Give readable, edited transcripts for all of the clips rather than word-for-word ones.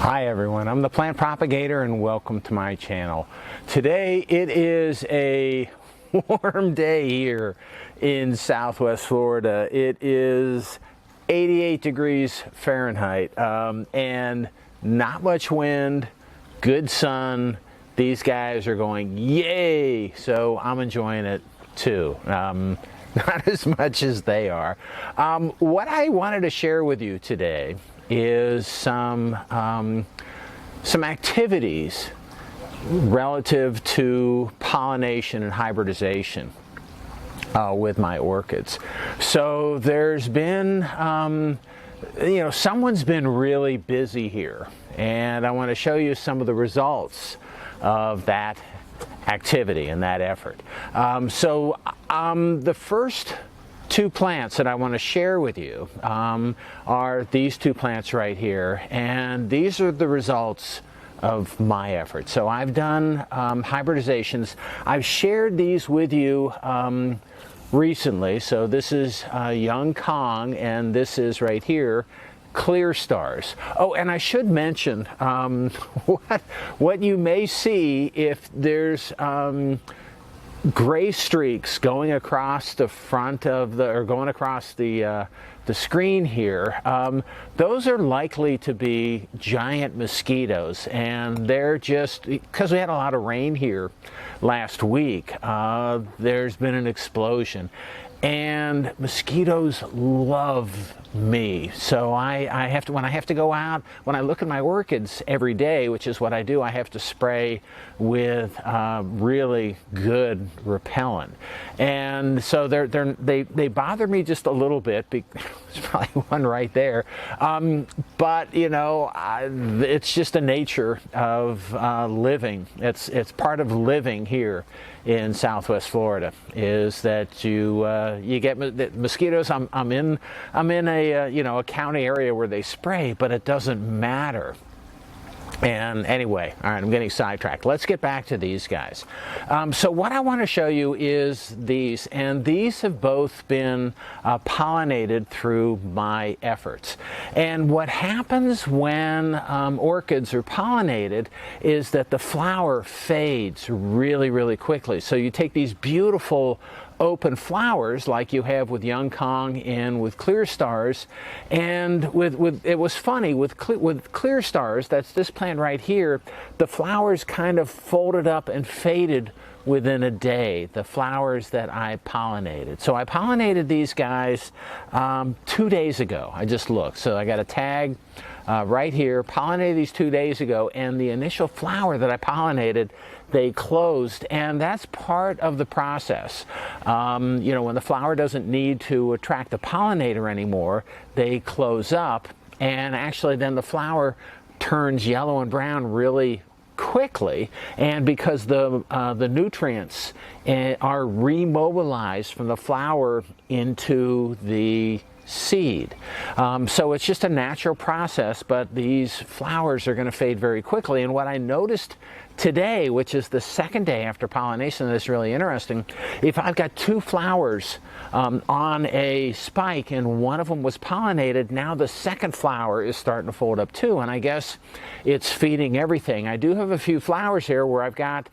Hi everyone, I'm the plant propagator and welcome to my channel. Today it is a warm day here in Southwest Florida. It is 88 degrees Fahrenheit and not much wind, good sun. These guys are going yay, so I'm enjoying it too. Not as much as they are. What I wanted to share with you today is some activities relative to pollination and hybridization with my orchids. So there's been, someone's been really busy here, and I want to show you some of the results of that activity and that effort. The first two plants that I want to share with you are these two plants right here, and these are the results of my effort. So I've done hybridizations. I've shared these with you recently. So this is young Kong, and this is right here clear stars. Oh, and I should mention what you may see if there's gray streaks going across the front of going across the screen here. Those are likely to be giant mosquitoes, and they're just because we had a lot of rain here last week. There's been an explosion, and mosquitoes love me. So I have to, when I have to go out, when I look at my orchids every day, which is what I do, I have to spray with really good repellent. And so they bother me just a little bit. There's probably one right there. But it's just the nature of living. It's part of living here in Southwest Florida, is that you get mosquitoes. I'm in a county area where they spray, but it doesn't matter. And anyway, all right, I'm getting sidetracked. Let's get back to these guys. So what I want to show you is these, and these have both been pollinated through my efforts. And what happens when orchids are pollinated is that the flower fades really, really quickly. So you take these beautiful open flowers like you have with young Kong and with clear stars, and it was funny with clear stars, that's this plant right here, the flowers kind of folded up and faded within a day, the flowers that I pollinated. So I pollinated these guys 2 days ago. I just looked, so I got a tag right here, pollinated these 2 days ago, and the initial flower that I pollinated, they closed, and that's part of the process. When the flower doesn't need to attract the pollinator anymore, they close up, and actually then the flower turns yellow and brown really quickly, and because the nutrients are remobilized from the flower into the seed. So it's just a natural process, but these flowers are going to fade very quickly. And what I noticed today, which is the second day after pollination, that's really interesting, if I've got two flowers on a spike and one of them was pollinated, now the second flower is starting to fold up too, and I guess it's feeding everything. I do have a few flowers here where I've got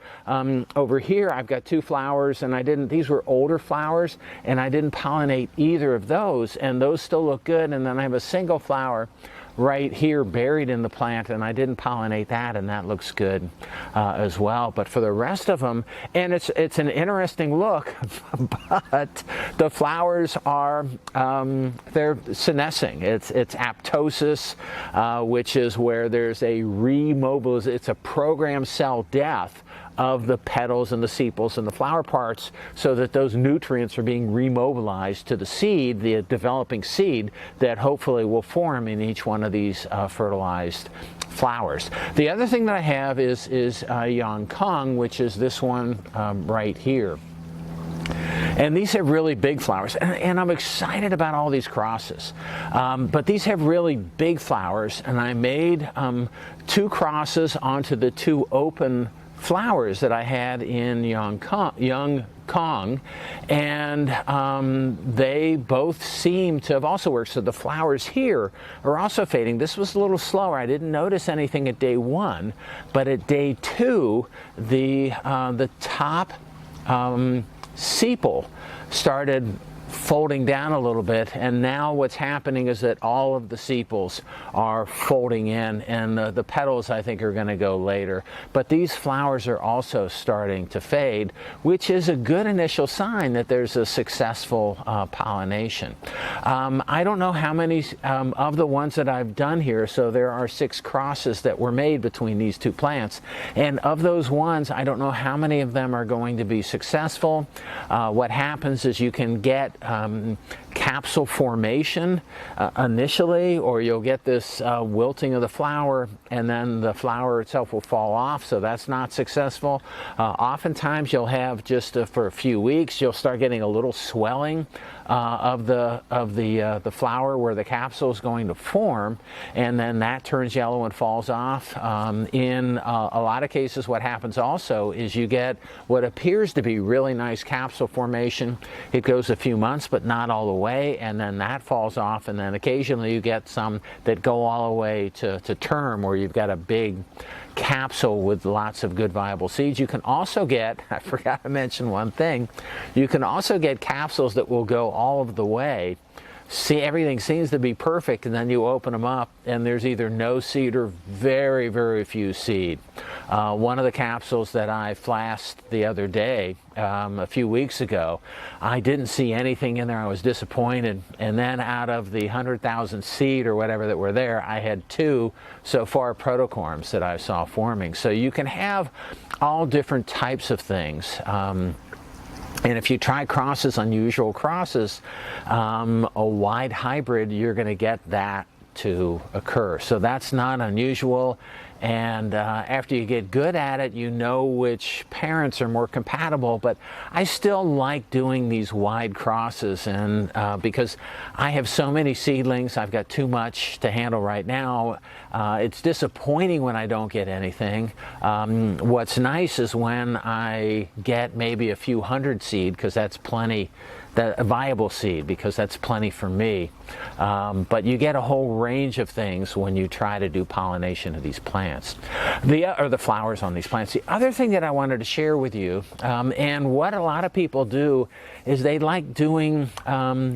over here I've got two flowers, and these were older flowers, and I didn't pollinate either of those, and those still look good. And then I have a single flower right here buried in the plant, and I didn't pollinate that, and that looks good as well. But for the rest of them, and it's an interesting look, but the flowers are they're senescing. It's apoptosis, which is where there's a remobilization. It's a programmed cell death of the petals and the sepals and the flower parts, so that those nutrients are being remobilized to the seed, the developing seed that hopefully will form in each one of these fertilized flowers. The other thing that I have is young Kong, which is this one right here. And these have really big flowers, and I'm excited about all these crosses. But these have really big flowers, and I made two crosses onto the two open flowers that I had in Young Kong, and they both seem to have also worked. So the flowers here are also fading. This was a little slower. I didn't notice anything at day 1, but at day 2, the top sepal started folding down a little bit, and now what's happening is that all of the sepals are folding in, and the petals I think are going to go later. But these flowers are also starting to fade, which is a good initial sign that there's a successful pollination. I don't know how many of the ones that I've done here, so there are 6 crosses that were made between these 2 plants, and of those ones I don't know how many of them are going to be successful. What happens is you can get capsule formation initially, or you'll get this wilting of the flower, and then the flower itself will fall off, so that's not successful. Oftentimes you'll have just for a few weeks you'll start getting a little swelling of the flower where the capsule is going to form, and then that turns yellow and falls off. In a lot of cases what happens also is you get what appears to be really nice capsule formation. It goes a few months but not all the way, and then that falls off, and then occasionally you get some that go all the way to term, where you've got a big capsule with lots of good viable seeds. You can also get, I forgot to mention one thing, you can also get capsules that will go all of the way. See, everything seems to be perfect, and then you open them up and there's either no seed or very, very few seed. One of the capsules that I flasked the other day, a few weeks ago, I didn't see anything in there. I was disappointed, and then out of the 100,000 seed or whatever that were there, I had 2 so far protocorms that I saw forming. So you can have all different types of things. And if you try crosses, unusual crosses, a wide hybrid, you're going to get that to occur. So that's not unusual. And after you get good at it, you know which parents are more compatible. But I still like doing these wide crosses, and because I have so many seedlings, I've got too much to handle right now. It's disappointing when I don't get anything. What's nice is when I get maybe a few hundred seed, because that's plenty. A viable seed, because that's plenty for me. But you get a whole range of things when you try to do pollination of these plants, or the flowers on these plants. The other thing that I wanted to share with you, and what a lot of people do, is they like doing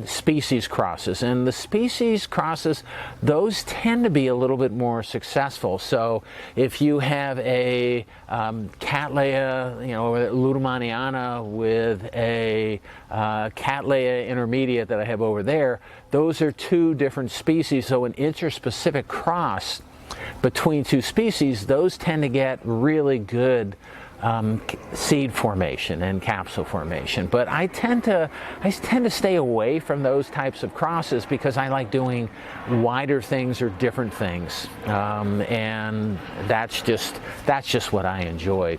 species crosses. And the species crosses, those tend to be a little bit more successful. So if you have a Cattleyas, Ludemaniana with a Cattleyas intermediate that I have over there, those are 2 different species. So an interspecific cross between 2 species, those tend to get really good seed formation and capsule formation. But I tend to stay away from those types of crosses because I like doing wider things or different things, and that's just what I enjoy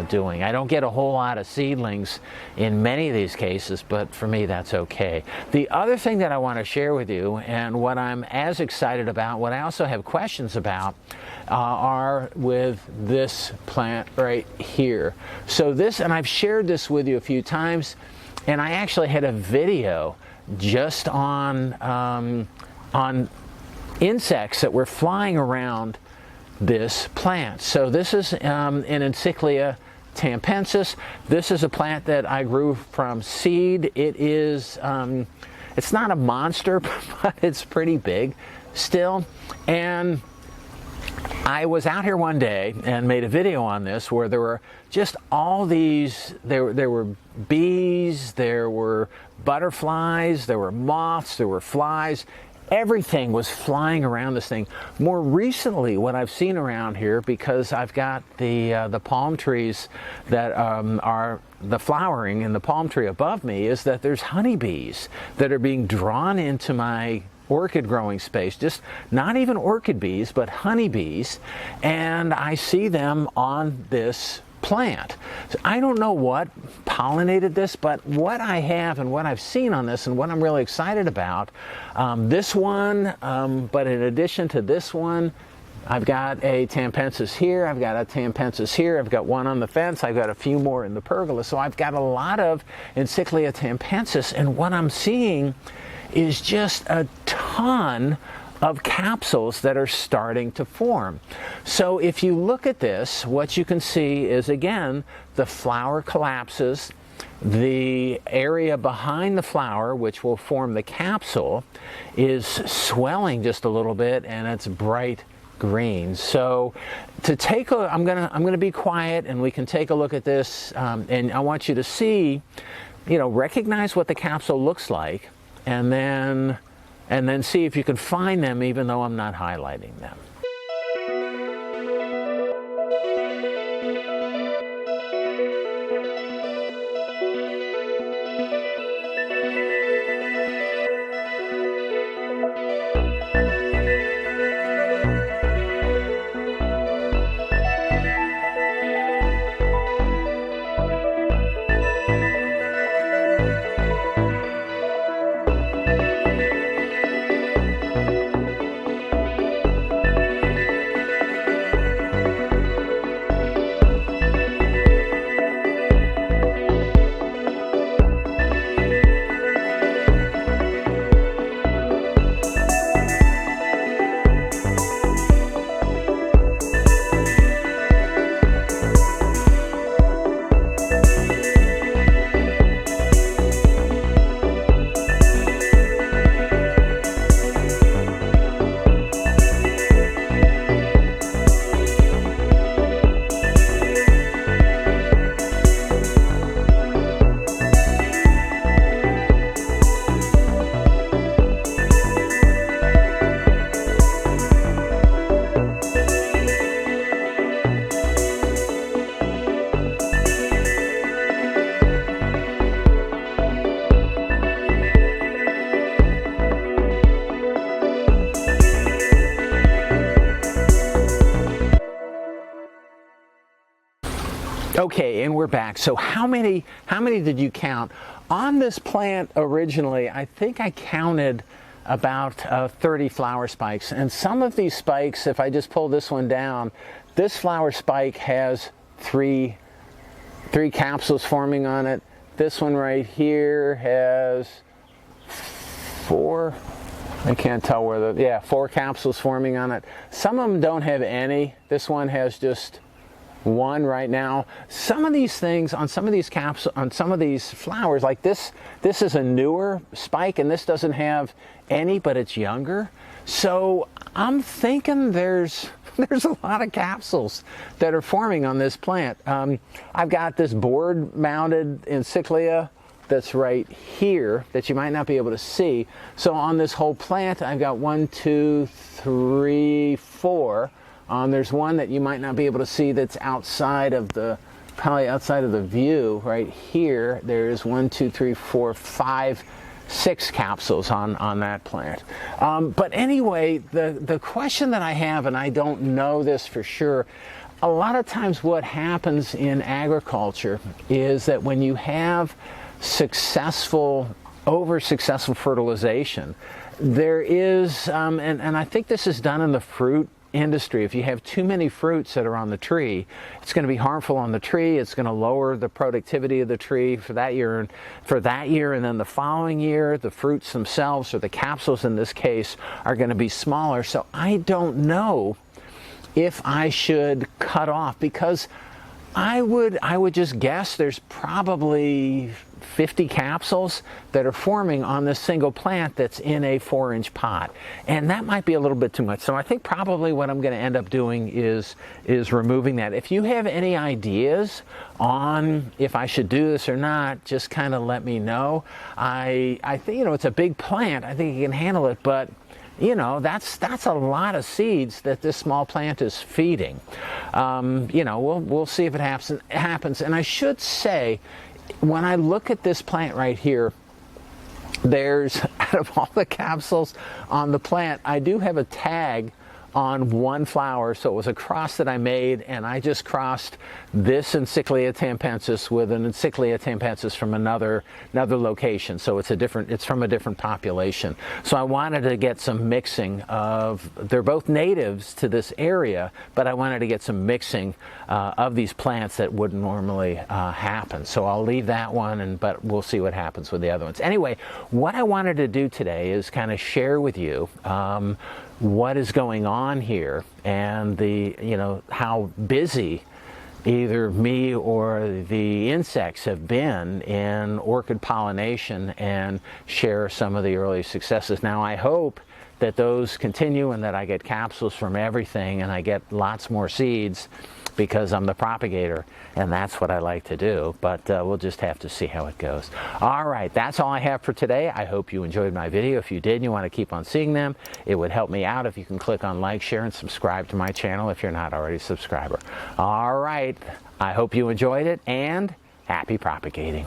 doing. I don't get a whole lot of seedlings in many of these cases, but for me that's okay. The other thing that I want to share with you, and what I'm as excited about, what I also have questions about, are with this plant right here. So this, and I've shared this with you a few times, and I actually had a video just on insects that were flying around this plant. So this is an Encyclia tampensis. This is a plant that I grew from seed. It is, it's not a monster, but it's pretty big still. And I was out here one day and made a video on this where there were just all these, there were bees, there were butterflies, there were moths, there were flies. Everything was flying around this thing. More recently, what I've seen around here, because I've got the palm trees that are the flowering in the palm tree above me, is that there's honeybees that are being drawn into my orchid growing space. Just not even orchid bees, but honeybees, and I see them on this plant. So I don't know what pollinated this, but what I have and what I've seen on this and what I'm really excited about, this one, but in addition to this one, I've got a tampensis here, I've got a tampensis here, I've got one on the fence, I've got a few more in the pergola. So I've got a lot of Encyclia tampensis, and what I'm seeing is just a ton of capsules that are starting to form. So if you look at this, what you can see is, again, the flower collapses. The area behind the flower, which will form the capsule, is swelling just a little bit, and it's bright green. So to take a, I'm gonna be quiet, and we can take a look at this, and I want you to see, recognize what the capsule looks like, and then see if you can find them, even though I'm not highlighting them. Okay, and we're back. So how many did you count? On this plant originally, I think I counted about 30 flower spikes. And some of these spikes, if I just pull this one down, this flower spike has three capsules forming on it. This one right here has 4. I can't tell where the, 4 capsules forming on it. Some of them don't have any. This one has just 1 right now. Some of these things on some of these capsules, on some of these flowers, like this is a newer spike, and this doesn't have any, but it's younger. So I'm thinking there's a lot of capsules that are forming on this plant. I've got this board-mounted Encyclia that's right here that you might not be able to see. So on this whole plant, I've got 1, 2, 3, 4. There's one that you might not be able to see that's outside of the, probably outside of the view right here. There's 1, 2, 3, 4, 5, 6 capsules on that plant. But anyway, the question that I have, and I don't know this for sure, a lot of times what happens in agriculture is that when you have over-successful fertilization, there is, and I think this is done in the fruit industry. If you have too many fruits that are on the tree, it's going to be harmful on the tree. It's going to lower the productivity of the tree for that year, and then the following year, the fruits themselves, or the capsules in this case, are going to be smaller. So I don't know if I should cut off, because I would just guess there's probably 50 capsules that are forming on this single plant that's in a 4-inch pot, and that might be a little bit too much. So I think probably what I'm going to end up doing is removing that. If you have any ideas on if I should do this or not, just kind of let me know. I think, it's a big plant. I think it can handle it, but that's a lot of seeds that this small plant is feeding. We'll see if it happens. And I should say, when I look at this plant right here, there's, out of all the capsules on the plant, I do have a tag on one flower, so it was a cross that I made, and I just crossed this Encyclia tampensis with an Encyclia tampensis from another location. So it's from a different population. So I wanted to get some mixing of, they're both natives to this area, but I wanted to get some mixing of these plants that wouldn't normally happen. So I'll leave that one, but we'll see what happens with the other ones. Anyway, what I wanted to do today is kind of share with you what is going on here, and how busy either me or the insects have been in orchid pollination, and share some of the early successes. Now I hope that those continue and that I get capsules from everything and I get lots more seeds, because I'm the propagator and that's what I like to do. But we'll just have to see how it goes. All right, that's all I have for today. I hope you enjoyed my video. If you did and you want to keep on seeing them, it would help me out if you can click on like, share, and subscribe to my channel if you're not already a subscriber. All right, I hope you enjoyed it, and happy propagating.